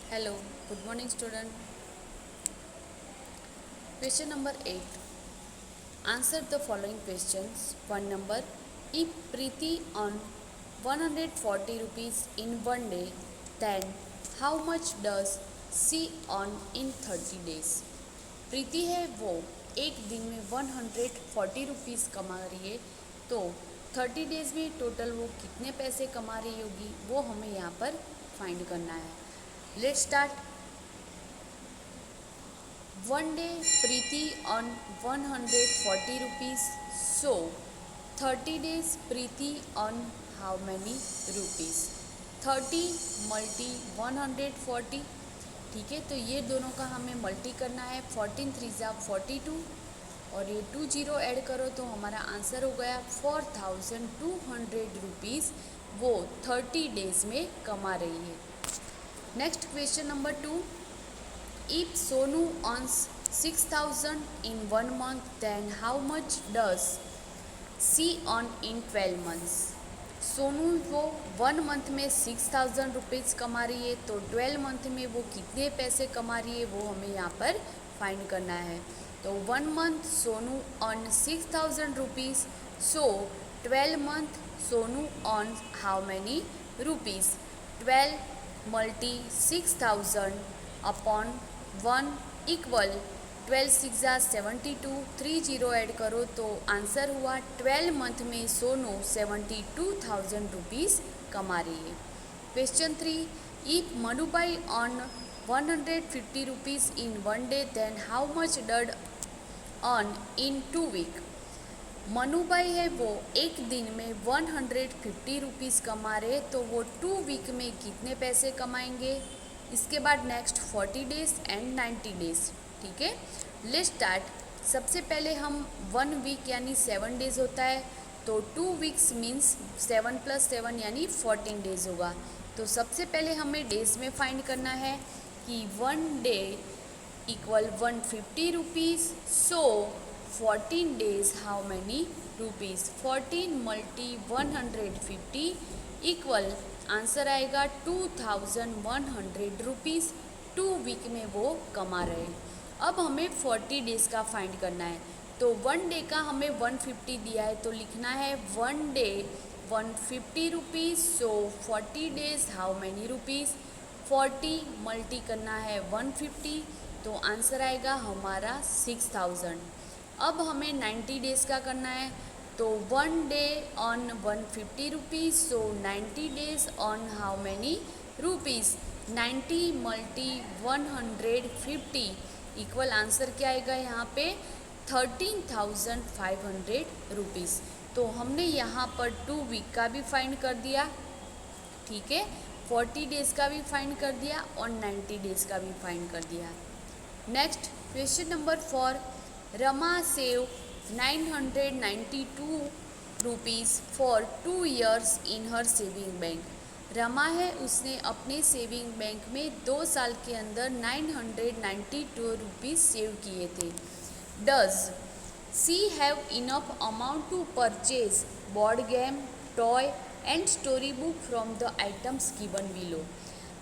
Hello, good morning student. Question number 8. Answer the following questions. One number. If Preeti earn 140 rupees in one day, then how much does she earn in 30 days? प्रीति है वो एक दिन में 140 rupees कमा रही है, तो 30 days में टोटल वो कितने पैसे कमा रही होगी वो हमें यहाँ पर फाइंड करना है। Let's start. One day Preeti earned 140 rupees. So 30 days Preeti earned how many rupees? 30 multi 140। ठीक है, तो ये दोनों का हमें मल्टी करना है। 14 3 जा 42 और ये 20 ऐड करो तो हमारा आंसर हो गया 4200 रुपीज़ वो 30 डेज़ में कमा रही है। Next question number 2। If Sonu earns 6,000 in 1 month, then how much does she earn in 12 months? Sonu वो 1 मंथ में 6,000 रुपीज़ कमा रही है, तो 12 मंथ में वो कितने पैसे कमा रही है वो हमें यहाँ पर फाइंड करना है। तो 1 month Sonu earn 6,000 rupees, so 12 month Sonu earn how many rupees? 12 multi 6,000 upon 1 equal 12 6 जा 72, 30 ऐड करो तो आंसर हुआ 12 मंथ में सोनू 72,000 रुपीज़ कमा रही है। Question 3। If Manubhai earn 150 rupees in one day, then how much did earn in 2 week? Manubhai है वो एक दिन में 150 रुपीज़ कमा रहे, तो वो 2 वीक में कितने पैसे कमाएंगे? इसके बाद नेक्स्ट 40 डेज़ एंड 90 डेज़। ठीक है, लेट्स स्टार्ट। सबसे पहले हम 1 वीक यानी 7 डेज़ होता है, तो 2 वीक्स मीन्स 7 + 7 यानी 14 डेज़ होगा। तो सबसे पहले हमें डेज़ में फाइंड करना है कि 1 day equal 150 rupees, so 14 days how many rupees? 14 multi 150 equal answer आएगा 2100 रुपीज़ 2 वीक में वो कमा रहे हैं। अब हमें 40 डेज़ का फाइंड करना है, तो 1 डे का हमें 150 दिया है, तो लिखना है 1 day 150 rupees, so 40 days how many rupees? 40 multi करना है 150, तो आंसर आएगा हमारा 6000। अब हमें 90 डेज़ का करना है, तो 1 day on 150 rupees, so 90 days on how many rupees? 90 multi 150 equal answer क्या आएगा यहाँ पे? 13,500 रुपीज़। तो हमने यहाँ पर 2 वीक का भी फाइंड कर दिया, ठीक है, 40 डेज़ का भी फाइंड कर दिया और 90 डेज़ का भी फाइंड कर दिया। Next question number 4। Rama save 992 rupees for 2 years in her saving bank. Rama है उसने अपने सेविंग बैंक में 2 साल के अंदर 992 रुपीज़ सेव किए थे। Does she have enough amount to purchase board game, toy and story book from the items given below?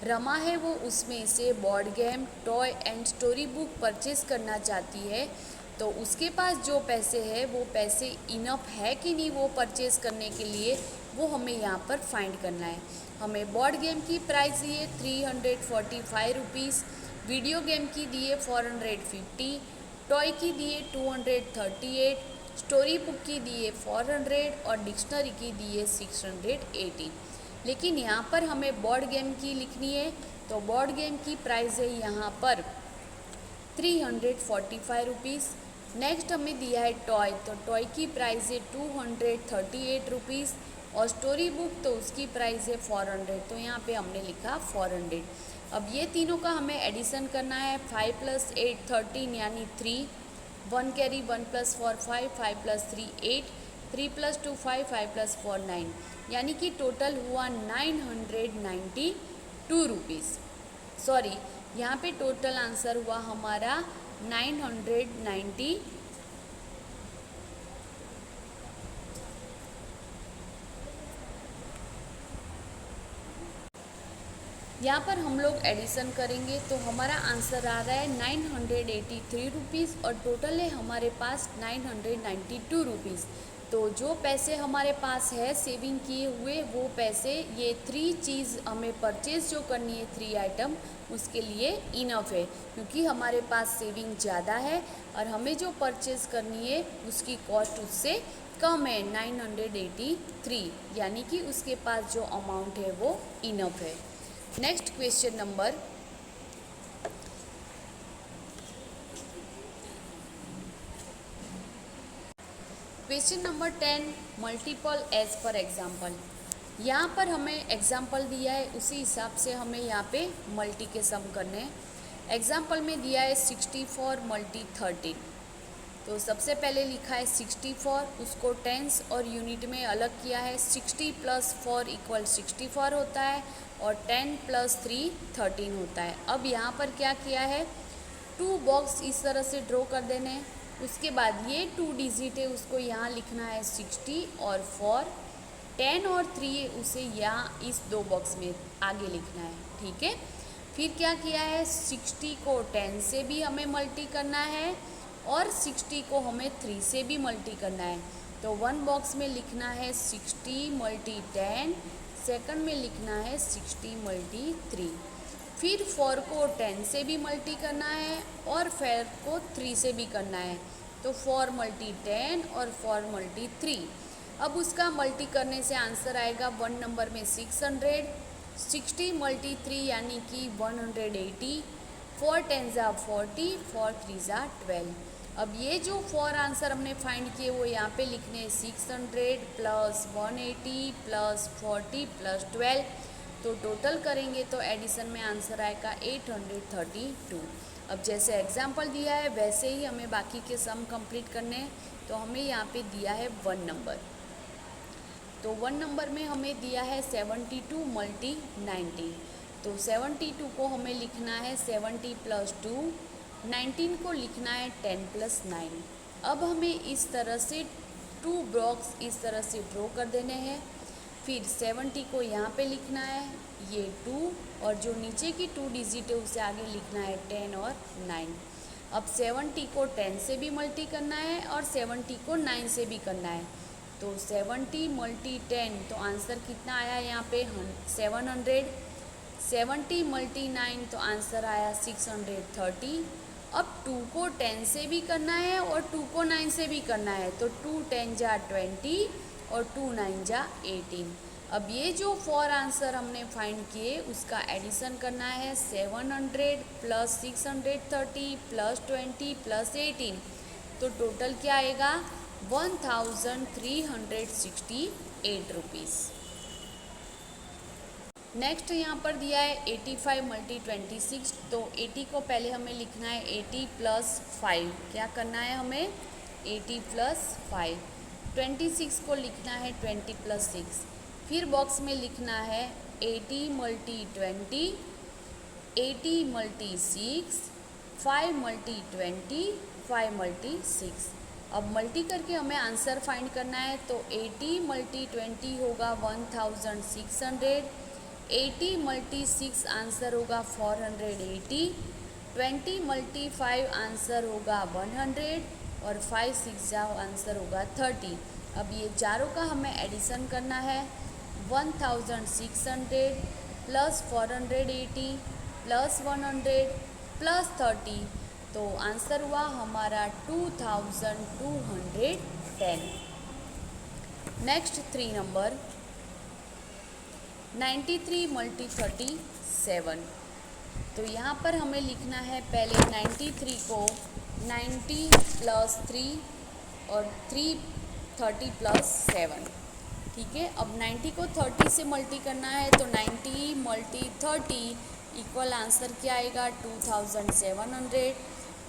Rama है वो उसमें से board game, toy and story book purchase करना चाहती है, तो उसके पास जो पैसे है वो पैसे इनफ है कि नहीं वो परचेज़ करने के लिए, वो हमें यहाँ पर फाइंड करना है। हमें बोर्ड गेम की प्राइस दी है 345 रुपीज़, वीडियो गेम की दी है 450, टॉय की दी है 238, स्टोरी बुक की दी है 400 और डिक्शनरी की दी है 680। लेकिन यहाँ पर हमें बोर्ड गेम की लिखनी है, तो बोर्ड गेम की प्राइस है यहाँ पर 345 रुपीज़। नेक्स्ट हमें दिया है टॉय, तो टॉय की प्राइस है 238 रुपीज़ और स्टोरी बुक तो उसकी प्राइस है 400, तो यहाँ पे हमने लिखा 400। अब ये तीनों का हमें एडिशन करना है। 5 + 8 13 यानी 3, 1 कैरी 1 + 4 5, 5 + 3 8, 3 + 2 5, 5 + 4 9, यानी कि टोटल हुआ 992 रुपीज़। सॉरी, यहाँ पे टोटल आंसर हुआ हमारा 990। यहाँ पर हम लोग एडिशन करेंगे तो हमारा आंसर आ रहा है 983 रुपीज़ और टोटल है हमारे पास 992 रुपीज़। तो जो पैसे हमारे पास है सेविंग किए हुए वो पैसे ये 3 चीज़ हमें परचेज़ जो करनी है 3 आइटम उसके लिए इनफ है, क्योंकि हमारे पास सेविंग ज़्यादा है और हमें जो परचेज़ करनी है उसकी कॉस्ट उससे कम है 983, यानी कि उसके पास जो अमाउंट है वो इनफ है। Next question number question number 10 multiple as per example. यहाँ पर हमें एग्जाम्पल दिया है उसी हिसाब से हमें यहाँ पे मल्टी के सम करने हैं। एग्जाम्पल में दिया है 64 मल्टी 13। तो सबसे पहले लिखा है 64, उसको टेंस और यूनिट में अलग किया है। 60 + 4 = 64 होता है और 10 + 3 13 होता है। अब यहाँ पर क्या किया है, 2 बॉक्स इस तरह से ड्रॉ कर देने हैं। उसके बाद ये 2 डिजिट है उसको यहाँ लिखना है 60 और 4, 10 और 3 उसे यहाँ इस 2 बॉक्स में आगे लिखना है, ठीक है। फिर क्या किया है, 60 को 10 से भी हमें मल्टी करना है और 60 को हमें 3 से भी मल्टी करना है। तो 1 बॉक्स में लिखना है 60 × 10, सेकंड में लिखना है 60 × 3। फिर 4 को 10 से भी मल्टी करना है और 4 को 3 से भी करना है। तो 4 × 10 और 4 × 3। अब उसका मल्टी करने से आंसर आएगा 1 नंबर में 600, 60 × 3 यानी कि 180, 4 10 = 40, 4 3 = 12। अब ये जो 4 आंसर हमने फाइंड किए वो यहाँ पे लिखने हैं 600 + 180 + 40 + 12। तो टोटल करेंगे तो एडिशन में आंसर आएगा 832। अब जैसे एग्जाम्पल दिया है वैसे ही हमें बाकी के सम कंप्लीट करने हैं। तो हमें यहाँ पे दिया है 1 नंबर, तो 1 नंबर में हमें दिया है 72 × 19। तो 72 को हमें लिखना है 70 + 2, 19 को लिखना है 10 + 9। अब हमें इस तरह से 2 बॉक्स इस तरह से ड्रॉ कर देने हैं। फिर 70 को यहाँ पे लिखना है ये 2 और जो नीचे की 2 डिजिट है उसे आगे लिखना है 10 और 9। अब 70 को 10 से भी मल्टी करना है और 70 को 9 से भी करना है। तो 70 × 10 तो आंसर कितना आया यहाँ पे 700। 70 × 9 तो आंसर आया 630। अब 2 को 10 से भी करना है और 2 को 9 से भी करना है। तो 2 10 = 20 और 2 9 = 18। अब ये जो 4 आंसर हमने फाइंड किए उसका एडिशन करना है 700 + 630 + 20 + 18। तो टोटल क्या आएगा 1368 रुपीज़। नेक्स्ट यहाँ पर दिया है 85 × 26। तो 80 को पहले हमें लिखना है 80 + 5। क्या करना है हमें 80 + 5। 26 को लिखना है 20 + 6। फिर बॉक्स में लिखना है 80 × 20, 80 × 6, 5 × 20, 5 × 6। अब मल्टी करके हमें आंसर फाइंड करना है। तो 80 × 20 होगा 1600, 80 × 6 आंसर होगा 480, 20 × 5 आंसर होगा 100 और 5 6 आंसर होगा 30। अब ये चारों का हमें एडिशन करना है 1600 + 480 + 100 + 30। तो आंसर हुआ हमारा 2210। Next 3 number 93 × 37। तो यहाँ पर हमें लिखना है पहले 93 को 90 + 3 और 30 + 7, ठीक है। अब 90 को 30 से मल्टी करना है तो 90 × 30 इक्वल आंसर क्या आएगा 2700।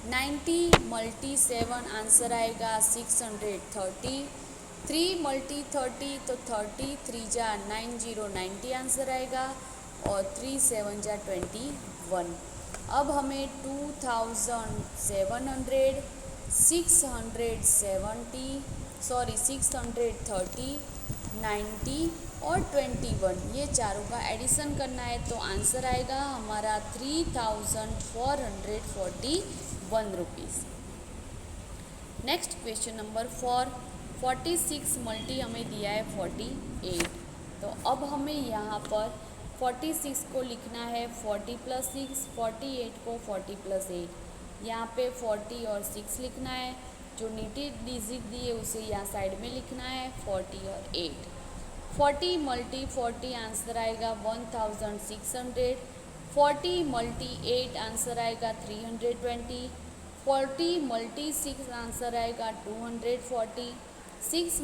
90 × 7 आंसर आएगा 630। 3 × 30 तो 30 3 = 90, 90 आंसर आएगा और 3 7 = 21। अब हमें 2700, 630, 90, और 21, ये चारों का एडिशन करना है तो आंसर आएगा हमारा 3441 rupees. Next question number 4, 46 multi हमें दिया है 48। तो अब हमें यहाँ पर 46 को लिखना है 40 + 6, 48 को 40 + 8। यहाँ पे 40 और 6 लिखना है, जो नीचे डिजिट दिए उसे यहाँ साइड में लिखना है 40 और 8। 40 × 40 आंसर आएगा 1600। 40 × 8 आंसर आएगा 320। 40 × 6 आंसर आएगा 240। 6 ×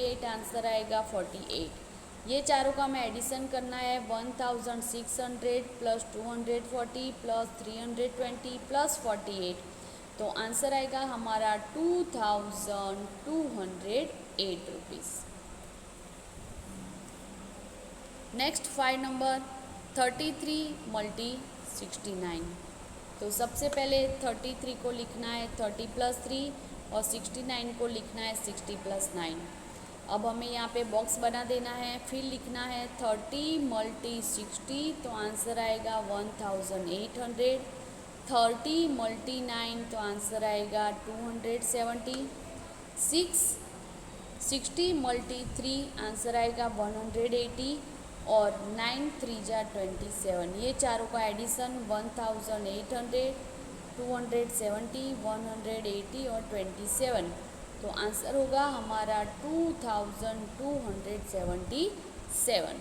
8 आंसर आएगा 48। ये चारों का हमें एडिशन करना है 1600 + 240 + 320 + 48। तो आंसर आएगा हमारा 2208 रुपीज़। Next 5 number 33 × 69। तो सबसे पहले 33 को लिखना है 30 + 3 और 69 को लिखना है 60 + 9। अब हमें यहाँ पे बॉक्स बना देना है, फिर लिखना है 30 × 60, तो आंसर आएगा 1800। 30 × 9 तो आंसर आएगा 270। 60 × 3 आंसर आएगा 180 और 9 × 3 = 27। ये चारों का एडिशन 1800, 270, 180 और 27। तो आंसर होगा हमारा 2277।